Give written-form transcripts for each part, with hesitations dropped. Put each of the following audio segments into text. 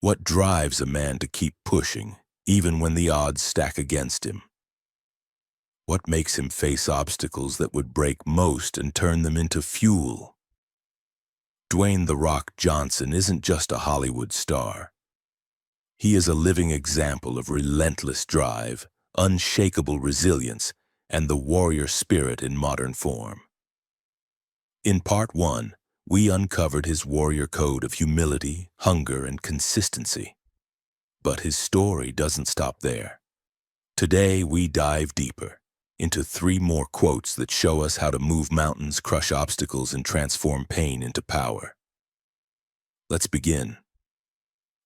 What drives a man to keep pushing, even when the odds stack against him? What makes him face obstacles that would break most and turn them into fuel? Dwayne "The Rock" Johnson isn't just a Hollywood star. He is a living example of relentless drive, unshakable resilience, and the warrior spirit in modern form. In Part 1, we uncovered his warrior code of humility, hunger, and consistency. But his story doesn't stop there. Today, we dive deeper into 3 more quotes that show us how to move mountains, crush obstacles, and transform pain into power. Let's begin.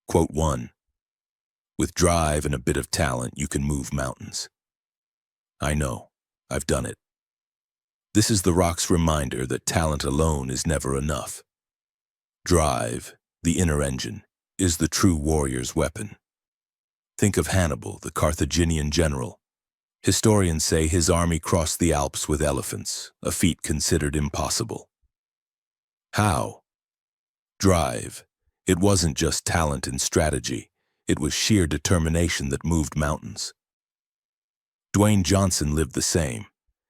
Quote 1. With drive and a bit of talent, you can move mountains. I know. I've done it. This is The Rock's reminder that talent alone is never enough. Drive, the inner engine, is the true warrior's weapon. Think of Hannibal, the Carthaginian general. Historians say his army crossed the Alps with elephants, a feat considered impossible. How? Drive. It wasn't just talent and strategy. It was sheer determination that moved mountains. Dwayne Johnson lived the same.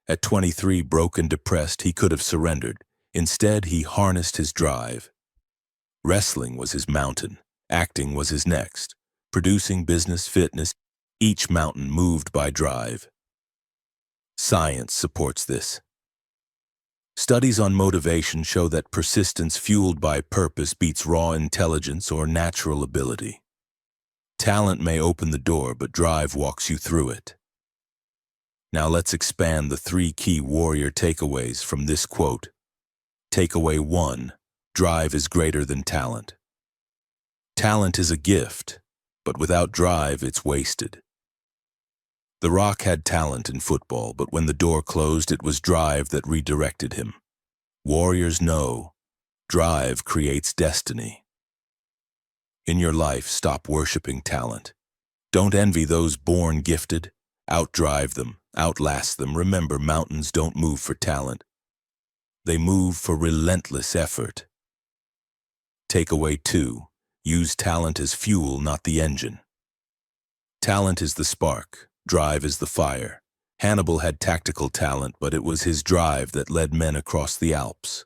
At 23, broke and depressed, he could have surrendered. Instead, he harnessed his drive. Wrestling was his mountain. Acting was his next. Producing, business, fitness, each mountain moved by drive. Science supports this. Studies on motivation show that persistence fueled by purpose beats raw intelligence or natural ability. Talent may open the door, but drive walks you through it. Now let's expand the 3 key warrior takeaways from this quote. Takeaway 1. Drive is greater than talent. Talent is a gift, but without drive, it's wasted. The Rock had talent in football, but when the door closed, it was drive that redirected him. Warriors know drive creates destiny. In your life, stop worshiping talent. Don't envy those born gifted. Outdrive them, outlast them. Remember, mountains don't move for talent. They move for relentless effort. Takeaway 2. Use talent as fuel, not the engine. Talent is the spark. Drive is the fire. Hannibal had tactical talent, but it was his drive that led men across the Alps.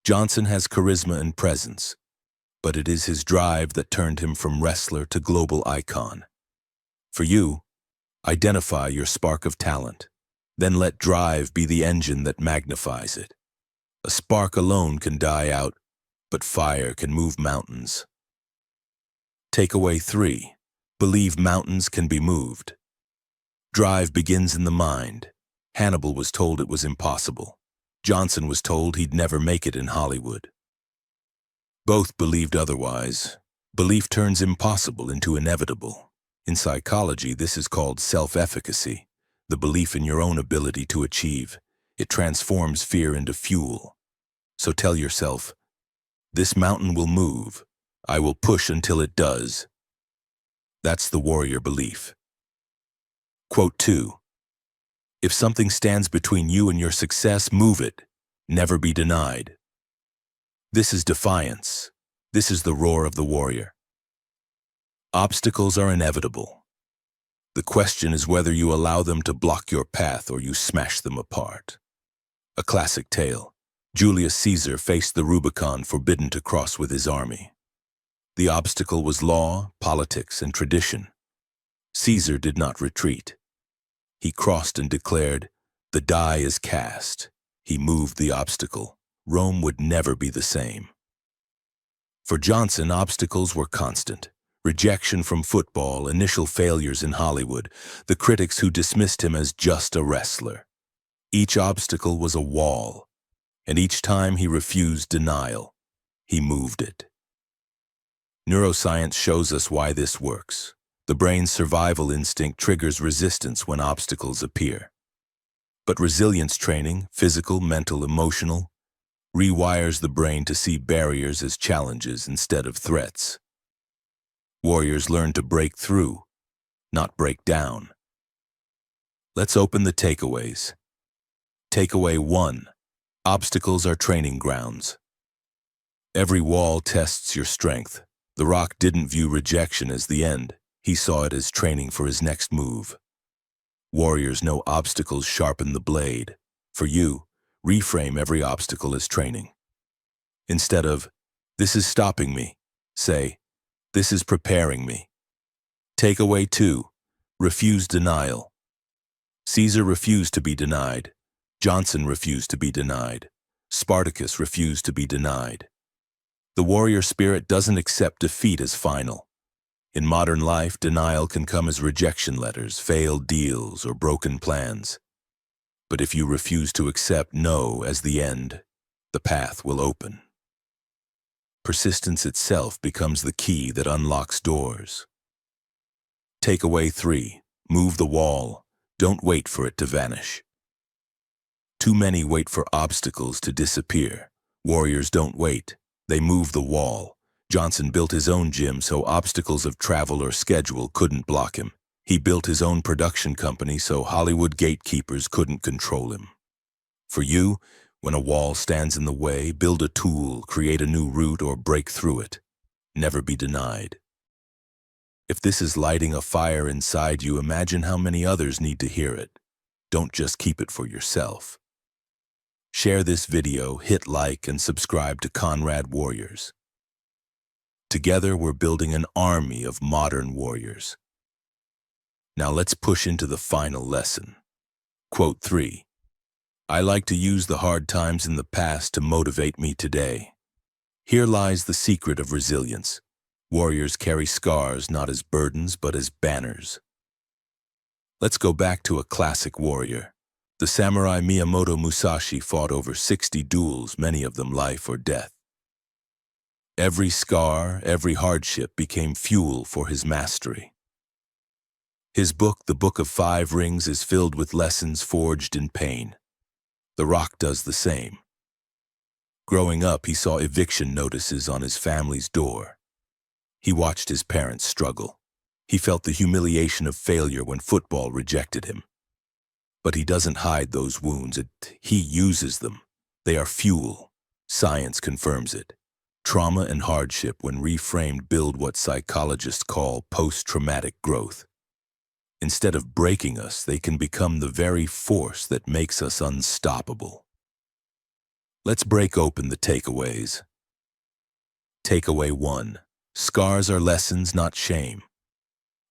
Johnson has charisma and presence, but it is his drive that turned him from wrestler to global icon. For you, identify your spark of talent, then let drive be the engine that magnifies it. A spark alone can die out, but fire can move mountains. Takeaway 3. Believe mountains can be moved. Drive begins in the mind. Hannibal was told it was impossible. Johnson was told he'd never make it in Hollywood. Both believed otherwise. Belief turns impossible into inevitable. In psychology, this is called self-efficacy, the belief in your own ability to achieve. It transforms fear into fuel. So tell yourself, this mountain will move. I will push until it does. That's the warrior belief. Quote 2. If something stands between you and your success, move it. Never be denied. This is defiance. This is the roar of the warrior. Obstacles are inevitable. The question is whether you allow them to block your path or you smash them apart. A classic tale. Julius Caesar faced the Rubicon, forbidden to cross with his army. The obstacle was law, politics, and tradition. Caesar did not retreat. He crossed and declared, "The die is cast." He moved the obstacle. Rome would never be the same. For Johnson, obstacles were constant. Rejection from football, initial failures in Hollywood, the critics who dismissed him as just a wrestler. Each obstacle was a wall, and each time he refused denial, he moved it. Neuroscience shows us why this works. The brain's survival instinct triggers resistance when obstacles appear. But resilience training, physical, mental, emotional, rewires the brain to see barriers as challenges instead of threats. Warriors learn to break through, not break down. Let's open the takeaways. Takeaway 1. Obstacles are training grounds. Every wall tests your strength. The Rock didn't view rejection as the end. He saw it as training for his next move. Warriors know obstacles sharpen the blade. For you, reframe every obstacle as training. Instead of, "This is stopping me," say, "This is preparing me." Takeaway 2. Refuse denial. Caesar refused to be denied. Johnson refused to be denied. Spartacus refused to be denied. The warrior spirit doesn't accept defeat as final. In modern life, denial can come as rejection letters, failed deals, or broken plans. But if you refuse to accept no as the end, the path will open. Persistence itself becomes the key that unlocks doors. Takeaway 3. Move the wall. Don't wait for it to vanish. Too many wait for obstacles to disappear. Warriors don't wait. They move the wall. Johnson built his own gym so obstacles of travel or schedule couldn't block him. He built his own production company so Hollywood gatekeepers couldn't control him. For you, when a wall stands in the way, build a tool, create a new route, or break through it. Never be denied. If this is lighting a fire inside you, imagine how many others need to hear it. Don't just keep it for yourself. Share this video, hit like, and subscribe to Conrad Warriors. Together, we're building an army of modern warriors. Now let's push into the final lesson. Quote 3. I like to use the hard times in the past to motivate me today. Here lies the secret of resilience. Warriors carry scars not as burdens, but as banners. Let's go back to a classic warrior. The samurai Miyamoto Musashi fought over 60 duels, many of them life or death. Every scar, every hardship became fuel for his mastery. His book, The Book of Five Rings, is filled with lessons forged in pain. The Rock does the same. Growing up, he saw eviction notices on his family's door. He watched his parents struggle. He felt the humiliation of failure when football rejected him. But he doesn't hide those wounds. He uses them. They are fuel. Science confirms it. Trauma and hardship, when reframed, build what psychologists call post-traumatic growth. Instead of breaking us, they can become the very force that makes us unstoppable. Let's break open the takeaways. Takeaway 1. Scars are lessons, not shame.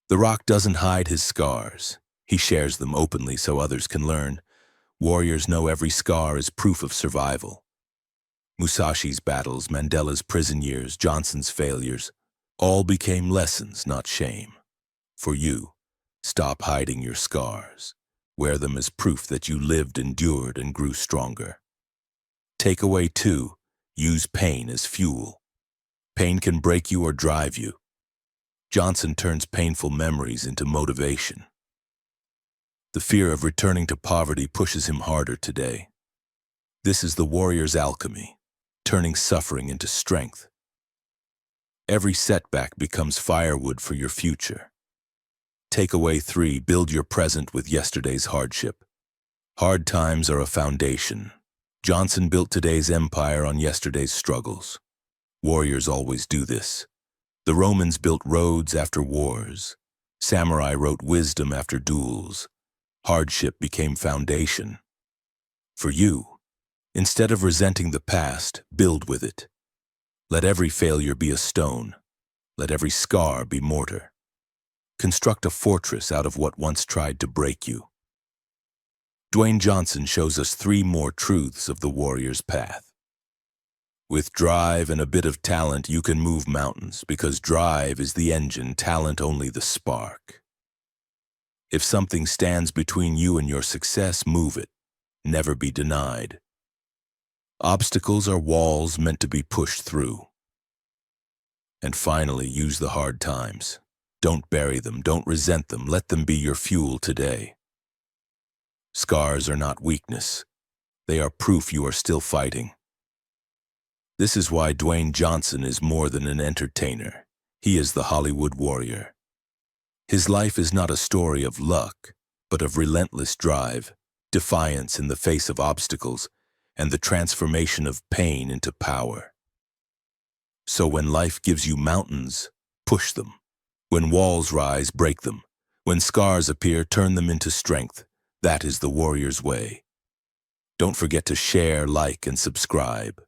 The Rock doesn't hide his scars. He shares them openly so others can learn. Warriors know every scar is proof of survival. Musashi's battles, Mandela's prison years, Johnson's failures, all became lessons, not shame. For you, stop hiding your scars. Wear them as proof that you lived, endured, and grew stronger. Takeaway 2. Use pain as fuel. Pain can break you or drive you. Johnson turns painful memories into motivation. The fear of returning to poverty pushes him harder today. This is the warrior's alchemy, turning suffering into strength. Every setback becomes firewood for your future. Takeaway 3. Build your present with yesterday's hardship. Hard times are a foundation. Johnson built today's empire on yesterday's struggles. Warriors always do this. The Romans built roads after wars. Samurai wrote wisdom after duels. Hardship became foundation. For you, instead of resenting the past, build with it. Let every failure be a stone. Let every scar be mortar. Construct a fortress out of what once tried to break you. Dwayne Johnson shows us 3 more truths of the warrior's path. With drive and a bit of talent, you can move mountains, because drive is the engine, talent only the spark. If something stands between you and your success, move it. Never be denied. Obstacles are walls meant to be pushed through. And finally, use the hard times. Don't bury them, don't resent them, let them be your fuel today. Scars are not weakness. They are proof you are still fighting. This is why Dwayne Johnson is more than an entertainer. He is the Hollywood warrior. His life is not a story of luck, but of relentless drive, defiance in the face of obstacles, and the transformation of pain into power. So when life gives you mountains, push them. When walls rise, break them. When scars appear, turn them into strength. That is the warrior's way. Don't forget to share, like, and subscribe.